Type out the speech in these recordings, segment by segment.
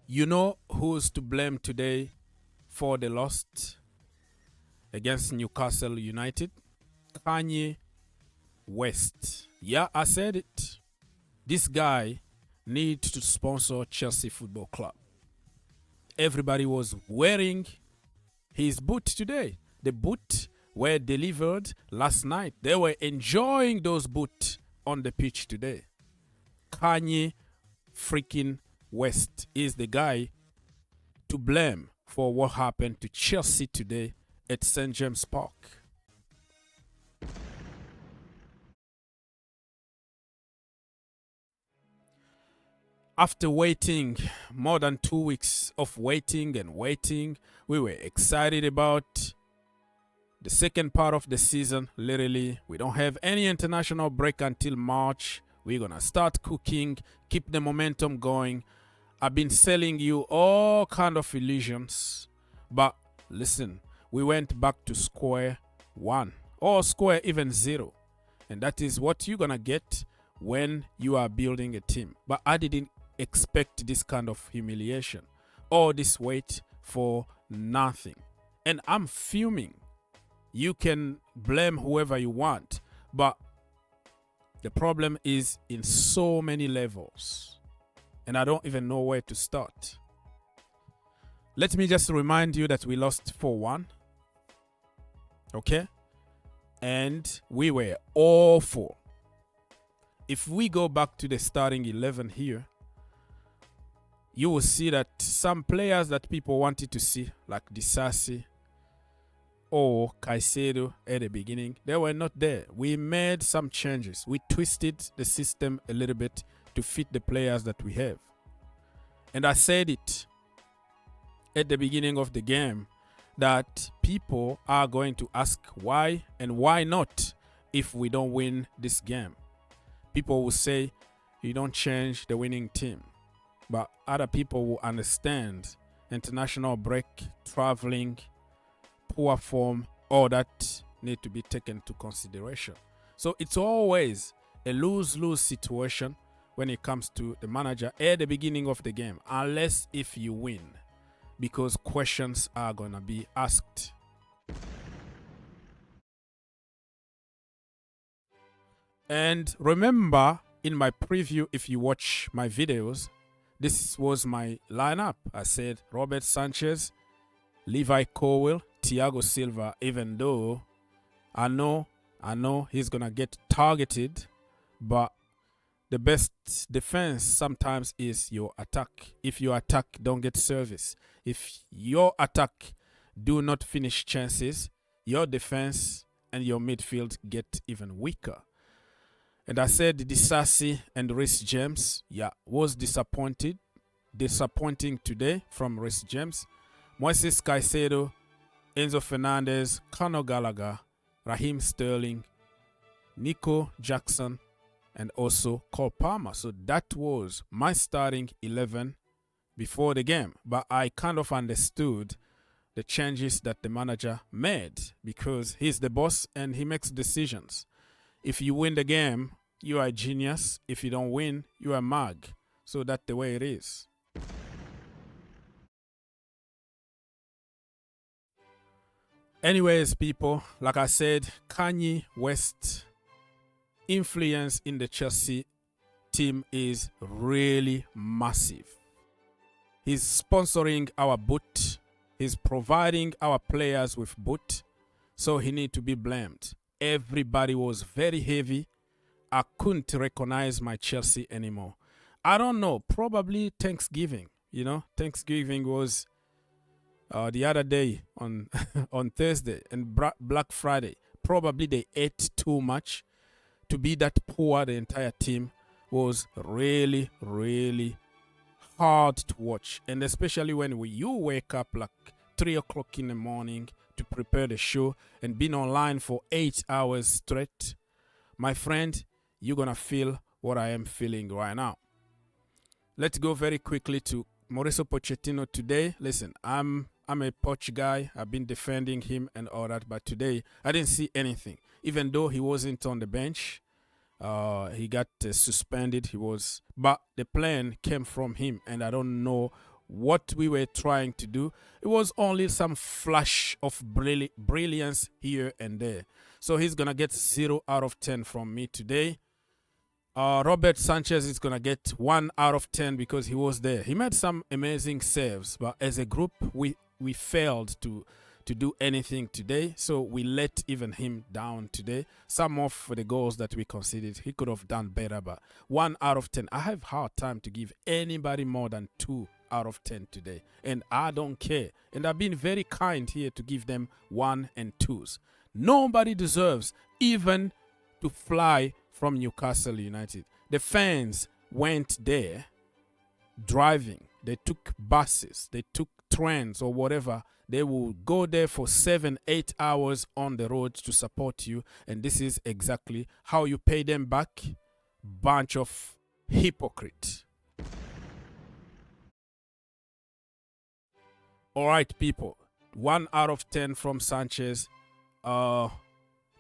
You know who's to blame today for the loss against Newcastle United? Kanye West. Yeah, I said it. This guy needs to sponsor Chelsea Football Club. Everybody was wearing his boot today. The boot were delivered last night. They were enjoying those boots on the pitch today. Kanye freaking West is the guy to blame for what happened to Chelsea today at St. James Park. After waiting more than 2 weeks of waiting and waiting, we were excited about the second part of the season. Literally, we don't have any international break until March. We're going to start cooking, keep the momentum going. I've been selling you all kind of illusions. But listen, we went back to square one or square even zero. And that is what you're going to get when you are building a team. But I didn't expect this kind of humiliation. All this wait for nothing. And I'm fuming. You can blame whoever you want. But the problem is in so many levels. And I don't even know where to start. Let me just remind you that we lost 4-1. Okay? And we were awful. If we go back to the starting 11 here, you will see that some players that people wanted to see, like Disasi or Caicedo at the beginning, they were not there. We made some changes. We twisted the system a little bit to fit the players that we have. And I said it at the beginning of the game that people are going to ask why and why not if we don't win this game. People will say you don't change the winning team. But other people will understand international break, traveling, poor form, all that need to be taken into consideration. So it's always a lose-lose situation when it comes to the manager at the beginning of the game, unless if you win, because questions are going to be asked. And remember, in my preview, if you watch my videos, this was my lineup. I said Robert Sanchez, Levi Colwill, Thiago Silva, even though I know he's going to get targeted, but the best defense sometimes is your attack. If your attack don't get service, if your attack do not finish chances, your defense and your midfield get even weaker. And I said Disasi and Reece James, was disappointing today from Reece James. Moises Caicedo, Enzo Fernandez, Conor Gallagher, Raheem Sterling, Nico Jackson, and also Cole Palmer. So that was my starting 11 before the game. But I kind of understood the changes that the manager made because he's the boss and he makes decisions. If you win the game, you are a genius. If you don't win, you are a mug. So that's the way it is. Anyways, people, like I said, Kanye West influence in the Chelsea team is really massive. He's sponsoring our boot. He's providing our players with boot. So he need to be blamed. Everybody was very heavy. I couldn't recognize my Chelsea anymore. I don't know. Probably Thanksgiving. Thanksgiving was the other day on on Thursday and Black Friday. Probably they ate too much. To be that poor, the entire team was really, really hard to watch. And especially when you wake up like 3 o'clock in the morning to prepare the show and been online for 8 hours straight, my friend, you're going to feel what I am feeling right now. Let's go very quickly to Mauricio Pochettino today. Listen, I'm a Poch guy. I've been defending him and all that. But today, I didn't see anything. Even though he wasn't on the bench, he got suspended. But the plan came from him. And I don't know what we were trying to do. It was only some flash of brilliance here and there. So he's going to get 0 out of 10 from me today. Robert Sanchez is going to get 1 out of 10 because he was there. He made some amazing saves, but as a group, we failed to do anything today. So we let even him down today. Some of the goals that we conceded, he could have done better, but 1 out of 10. I have hard time to give anybody more than 2 out of 10 today, and I don't care. And I've been very kind here to give them 1 and 2s. Nobody deserves even to fly from Newcastle United. The fans went there driving. They took buses, they took trains or whatever. They will go there for 7-8 hours on the road to support you, and this is exactly how you pay them back. Bunch of hypocrites. All right, people. 1 out of 10 from Sanchez.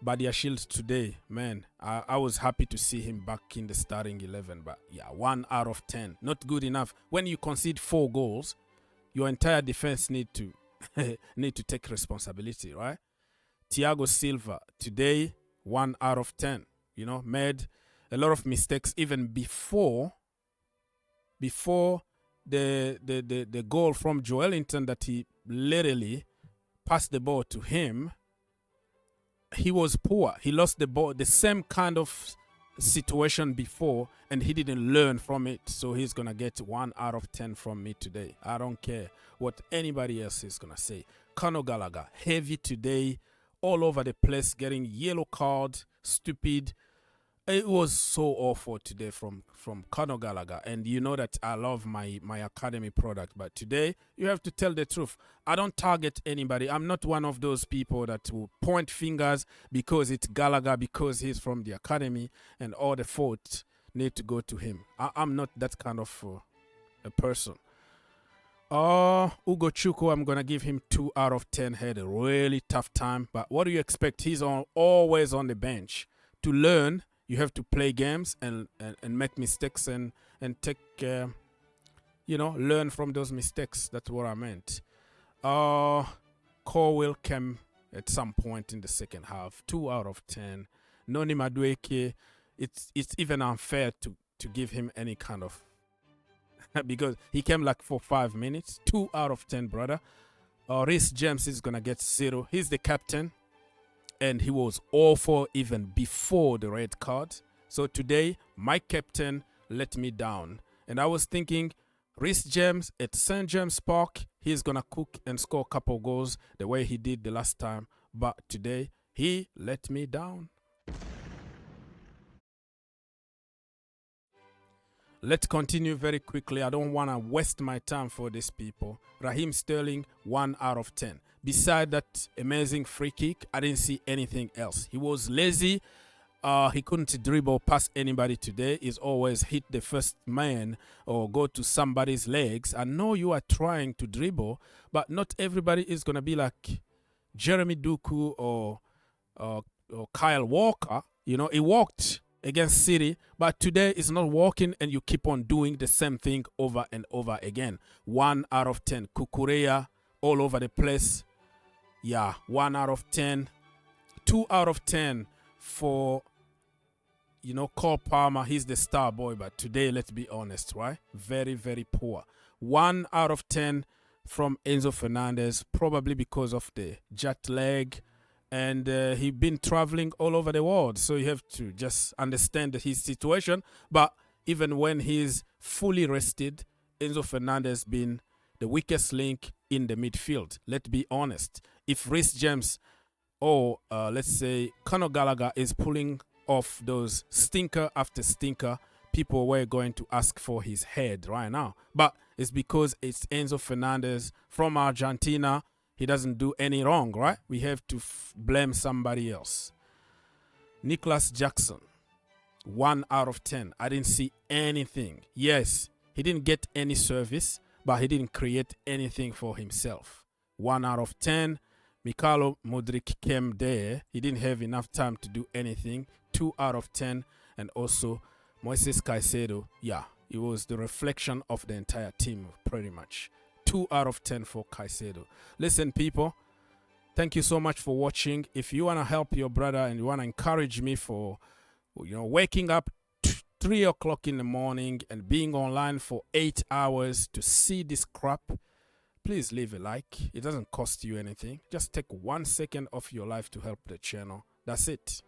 Badia Shields today, man, I was happy to see him back in the starting 11, but yeah, 1 out of 10. Not good enough. When you concede 4 goals, your entire defense need to take responsibility, right? Thiago Silva today, 1 out of 10. You know, made a lot of mistakes even before the goal from Joelinton that he literally passed the ball to him. He was poor. He lost the ball, the same kind of situation before, and he didn't learn from it. So he's going to get 1 out of 10 from me today. I don't care what anybody else is going to say. Conor Gallagher, heavy today, all over the place, getting yellow card, stupid. It was so awful today from Conor Gallagher. And you know that I love my academy product. But today, you have to tell the truth. I don't target anybody. I'm not one of those people that will point fingers because it's Gallagher, because he's from the academy, and all the fault need to go to him. I'm not that kind of a person. Ugo Chuko, I'm going to give him 2 out of 10. Had a really tough time. But what do you expect? He's always on the bench. To learn, you have to play games and make mistakes and take, learn from those mistakes. That's what I meant. Corwell came at some point in the second half. 2 out of 10. Noni Madueke, it's even unfair to give him any kind of because he came like for 5 minutes. 2 out of 10, brother. Reece James is gonna get 0. He's the captain, and he was awful even before the red card. So today, my captain let me down, and I was thinking, Reece James at St. James Park, he's gonna cook and score a couple goals the way he did the last time. But today, he let me down. Let's continue very quickly. I don't want to waste my time for these people. Raheem Sterling, 1 out of 10. Beside that amazing free kick, I didn't see anything else. He was lazy. He couldn't dribble past anybody today. He's always hit the first man or go to somebody's legs. I know you are trying to dribble, but not everybody is going to be like Jeremy Doku or Kyle Walker. You know, he walked against City, but today it's not working, and you keep on doing the same thing over and over again. 1 out of 10. Kukureya all over the place. Yeah, 1 out of 10. 2 out of 10 for, Cole Palmer. He's the star boy, but today, let's be honest, right? Very, very poor. 1 out of 10 from Enzo Fernandez, probably because of the jet lag. And he's been traveling all over the world. So you have to just understand his situation. But even when he's fully rested, Enzo Fernandez been the weakest link in the midfield. Let's be honest. If Reece James or let's say Conor Gallagher is pulling off those stinker after stinker, people were going to ask for his head right now. But it's because it's Enzo Fernandez from Argentina. He doesn't do any wrong, right? We have to blame somebody else. Nicholas Jackson, 1 out of 10. I didn't see anything. Yes, he didn't get any service, but he didn't create anything for himself. 1 out of 10. Mikhailo Mudryk came there. He didn't have enough time to do anything. 2 out of 10. And also, Moises Caicedo, It was the reflection of the entire team, pretty much. 2 out of 10 for Caicedo. Listen, people, thank you so much for watching. If you want to help your brother and you want to encourage me for, waking up 3 o'clock in the morning and being online for 8 hours to see this crap, please leave a like. It doesn't cost you anything. Just take 1 second of your life to help the channel. That's it.